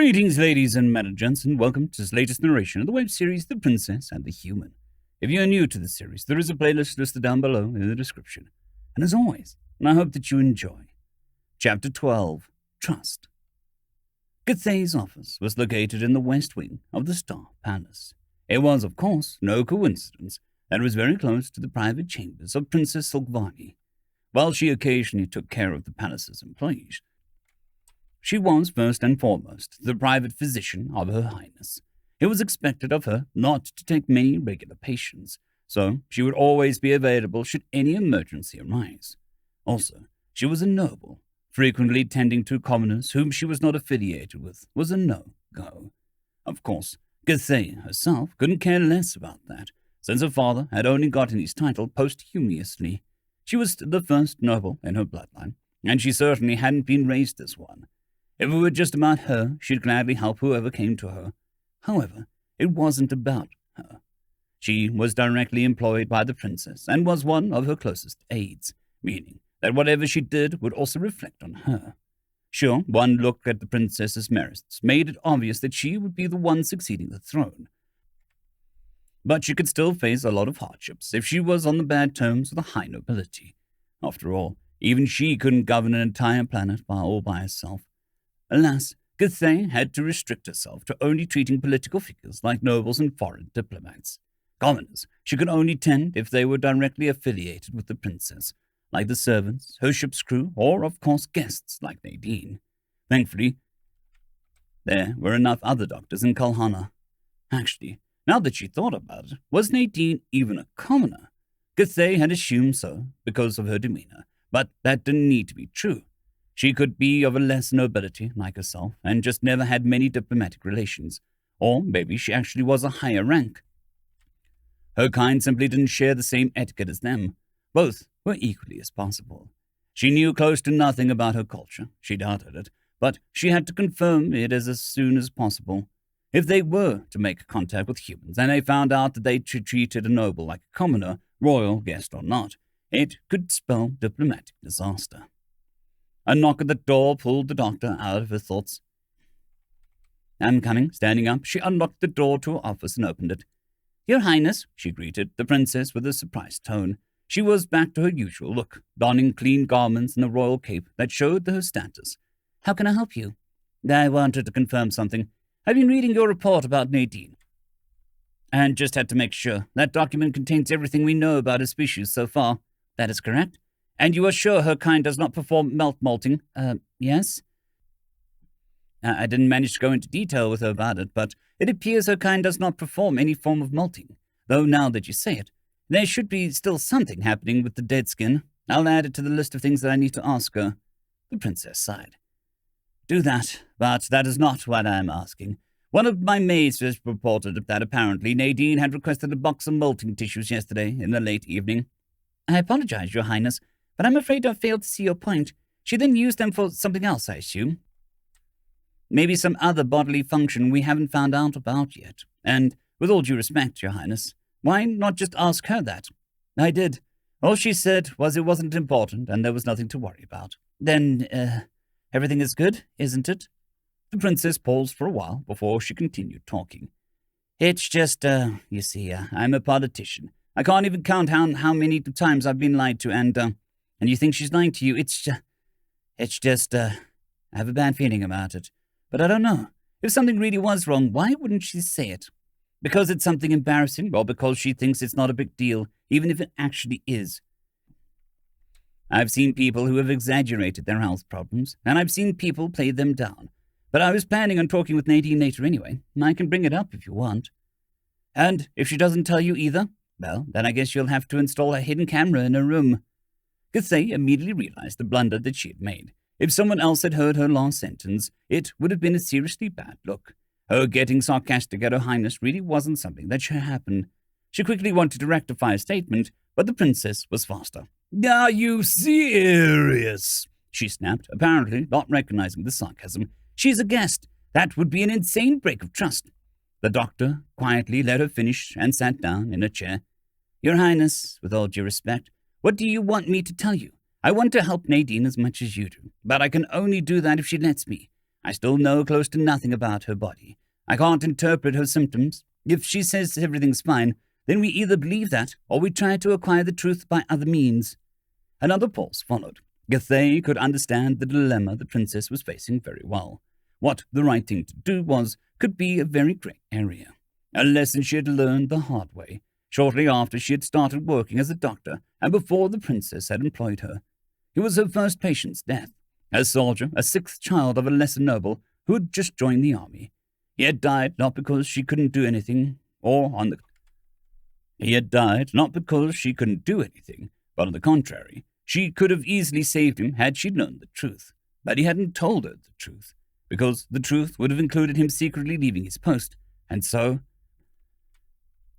Greetings, ladies and gents, and welcome to this latest narration of the web series The Princess and the Human. If you are new to the series, there is a playlist listed down below in the description. And as always, I hope that you enjoy. Chapter 12, Trust. Gathay's office was located in the west wing of the Star Palace. It was, of course, no coincidence that it was very close to the private chambers of Princess Silkvani. While she occasionally took care of the palace's employees, she was first and foremost the private physician of Her Highness. It was expected of her not to take many regular patients, so she would always be available should any emergency arise. Also, she was a noble. Frequently tending to commoners whom she was not affiliated with was a no-go. Of course, Gathay herself couldn't care less about that, since her father had only gotten his title posthumously. She was the first noble in her bloodline, and she certainly hadn't been raised as one. If it were just about her, she'd gladly help whoever came to her. However, it wasn't about her. She was directly employed by the princess and was one of her closest aides, meaning that whatever she did would also reflect on her. Sure, one look at the princess's merits made it obvious that she would be the one succeeding the throne. But she could still face a lot of hardships if she was on the bad terms with the high nobility. After all, even she couldn't govern an entire planet all by herself. Alas, Gathay had to restrict herself to only treating political figures like nobles and foreign diplomats. Commoners she could only tend if they were directly affiliated with the princess, like the servants, her ship's crew, or, of course, guests like Nadine. Thankfully, there were enough other doctors in Kalhana. Actually, now that she thought about it, was Nadine even a commoner? Gathay had assumed so because of her demeanor, but that didn't need to be true. She could be of a less nobility, like herself, and just never had many diplomatic relations. Or maybe she actually was a higher rank. Her kind simply didn't share the same etiquette as them. Both were equally as possible. She knew close to nothing about her culture. She doubted it, but she had to confirm it as soon as possible. If they were to make contact with humans, and they found out that they treated a noble like a commoner, royal guest or not, it could spell diplomatic disaster. A knock at the door pulled the doctor out of her thoughts. "I'm coming." Standing up, she unlocked the door to her office and opened it. "Your Highness," she greeted the princess with a surprised tone. She was back to her usual look, donning clean garments and a royal cape that showed her status. "How can I help you?" "I wanted to confirm something. I've been reading your report about Nadine, and just had to make sure. That document contains everything we know about her species so far." "That is correct." "And you are sure her kind does not perform molting?" Yes." I didn't manage to go into detail with her about it, but it appears her kind does not perform any form of molting. Though now that you say it, there should be still something happening with the dead skin. I'll add it to the list of things that I need to ask her." The princess sighed. "Do that, but that is not what I am asking. One of my maids just reported that apparently Nadine had requested a box of molting tissues yesterday in the late evening." "I apologize, Your Highness, but I'm afraid I failed to see your point. She then used them for something else, I assume." "Maybe some other bodily function we haven't found out about yet. And, with all due respect, Your Highness, why not just ask her that?" "I did. All she said was it wasn't important and there was nothing to worry about." "Then, everything is good, isn't it?" The princess paused for a while before she continued talking. "It's just, you see, I'm a politician. I can't even count how many times I've been lied to, and you think she's lying to you. It's just, I have a bad feeling about it. But I don't know. If something really was wrong, why wouldn't she say it? Because it's something embarrassing, or because she thinks it's not a big deal, even if it actually is. I've seen people who have exaggerated their health problems, and I've seen people play them down. But I was planning on talking with Nadine later anyway. I can bring it up if you want. And if she doesn't tell you either, well, then I guess you'll have to install a hidden camera in her room." Gathay immediately realized the blunder that she had made. If someone else had heard her last sentence, it would have been a seriously bad look. Her getting sarcastic at Her Highness really wasn't something that should happen. She quickly wanted to rectify a statement, but the princess was faster. "Are you serious?" she snapped, apparently not recognizing the sarcasm. "She's a guest. That would be an insane break of trust." The doctor quietly let her finish and sat down in a chair. "Your Highness, with all due respect, what do you want me to tell you? I want to help Nadine as much as you do, but I can only do that if she lets me. I still know close to nothing about her body. I can't interpret her symptoms. If she says everything's fine, then we either believe that, or we try to acquire the truth by other means." Another pause followed. Githey could understand the dilemma the princess was facing very well. What the right thing to do could be a very grey area. A lesson she had learned the hard way, shortly after she had started working as a doctor and before the princess had employed her. It was her first patient's death, a soldier, a sixth child of a lesser noble who had just joined the army. He had died not because she couldn't do anything, He had died not because she couldn't do anything, but on the contrary, she could have easily saved him had she known the truth. But he hadn't told her the truth, because the truth would have included him secretly leaving his post, and so,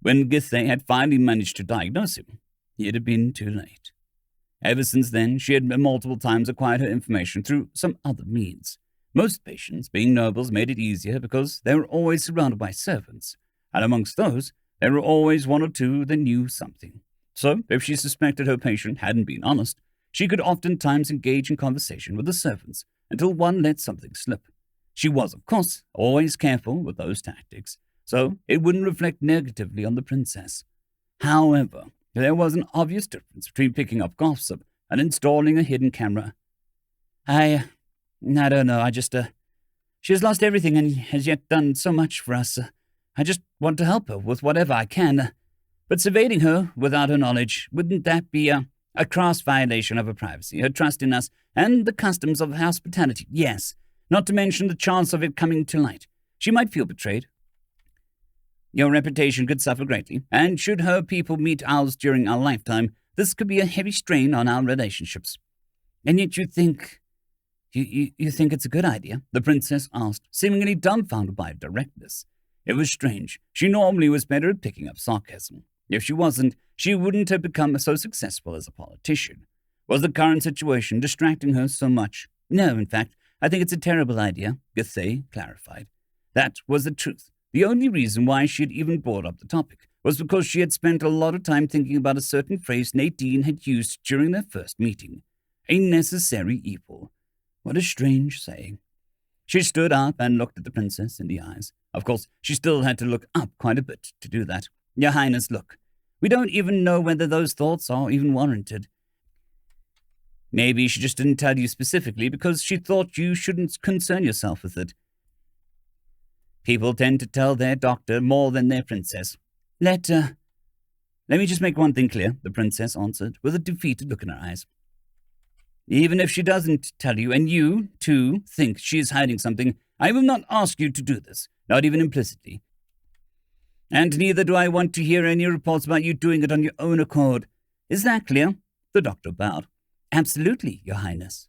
when Githey had finally managed to diagnose him, it had been too late. Ever since then, she had multiple times acquired her information through some other means. Most patients, being nobles, made it easier because they were always surrounded by servants, and amongst those, there were always one or two that knew something. So, if she suspected her patient hadn't been honest, she could oftentimes engage in conversation with the servants until one let something slip. She was, of course, always careful with those tactics, so it wouldn't reflect negatively on the princess. However, there was an obvious difference between picking up gossip and installing a hidden camera. I don't know, she has lost everything and has yet done so much for us. I just want to help her with whatever I can. But surveilling her without her knowledge, wouldn't that be a crass violation of her privacy, her trust in us, and the customs of hospitality? Yes, not to mention the chance of it coming to light. She might feel betrayed. Your reputation could suffer greatly, and should her people meet ours during our lifetime, this could be a heavy strain on our relationships. And yet you think it's a good idea? The princess asked, seemingly dumbfounded by directness. It was strange. She normally was better at picking up sarcasm. If she wasn't, she wouldn't have become so successful as a politician. Was the current situation distracting her so much? No, in fact, I think it's a terrible idea, Githey clarified. That was the truth. The only reason why she had even brought up the topic was because she had spent a lot of time thinking about a certain phrase Nadine had used during their first meeting. A necessary evil. What a strange saying. She stood up and looked at the princess in the eyes. Of course, she still had to look up quite a bit to do that. Your Highness, look. We don't even know whether those thoughts are even warranted. Maybe she just didn't tell you specifically because she thought you shouldn't concern yourself with it. People tend to tell their doctor more than their princess. Let me just make one thing clear, the princess answered, with a defeated look in her eyes. Even if she doesn't tell you, and you, too, think she is hiding something, I will not ask you to do this, not even implicitly. And neither do I want to hear any reports about you doing it on your own accord. Is that clear? The doctor bowed. Absolutely, Your Highness.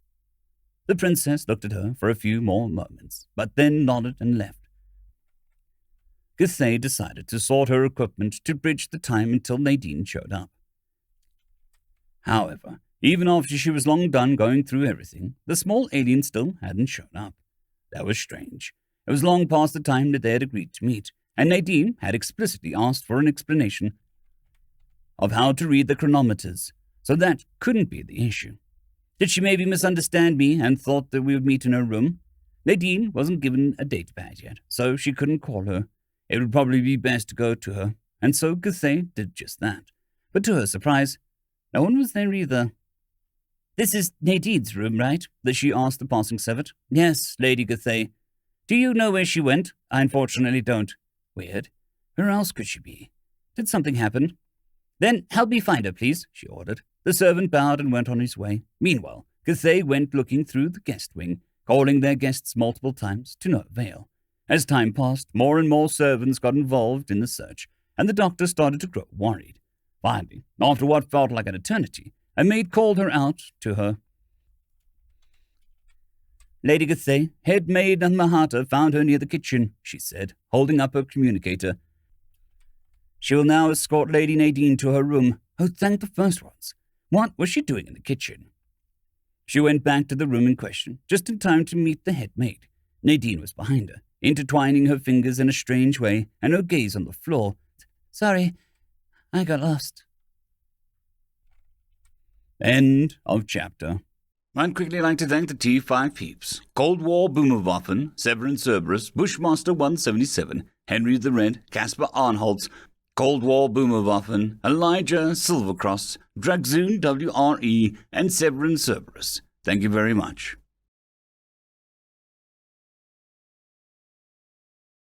The princess looked at her for a few more moments, but then nodded and left. Githey decided to sort her equipment to bridge the time until Nadine showed up. However, even after she was long done going through everything, the small alien still hadn't shown up. That was strange. It was long past the time that they had agreed to meet, and Nadine had explicitly asked for an explanation of how to read the chronometers, so that couldn't be the issue. Did she maybe misunderstand me and thought that we would meet in her room? Nadine wasn't given a date pad yet, so she couldn't call her. It would probably be best to go to her, and so Githey did just that. But to her surprise, no one was there either. This is Nadine's room, right? That she asked the passing servant. Yes, Lady Githey. Do you know where she went? I unfortunately don't. Weird. Where else could she be? Did something happen? Then help me find her, please, she ordered. The servant bowed and went on his way. Meanwhile, Githey went looking through the guest wing, calling their guests multiple times to no avail. As time passed, more and more servants got involved in the search, and the doctor started to grow worried. Finally, after what felt like an eternity, a maid called her out to her. Lady Githey, head maid Mahata found her near the kitchen, she said, holding up her communicator. She will now escort Lady Nadine to her room. Oh, thank the first ones. What was she doing in the kitchen? She went back to the room in question, just in time to meet the head maid. Nadine was behind her, intertwining her fingers in a strange way and her gaze on the floor. Sorry, I got lost. End of chapter. I'd quickly like to thank the T5 peeps: Cold War Boomerwaffen, Severin Cerberus, Bushmaster 177, HenryTheRed, Casper Arnholtz, Cold War Boomerwaffen, Elijah Silvercross, Dragzoon W.R.E, and Severin Cerberus. Thank you very much.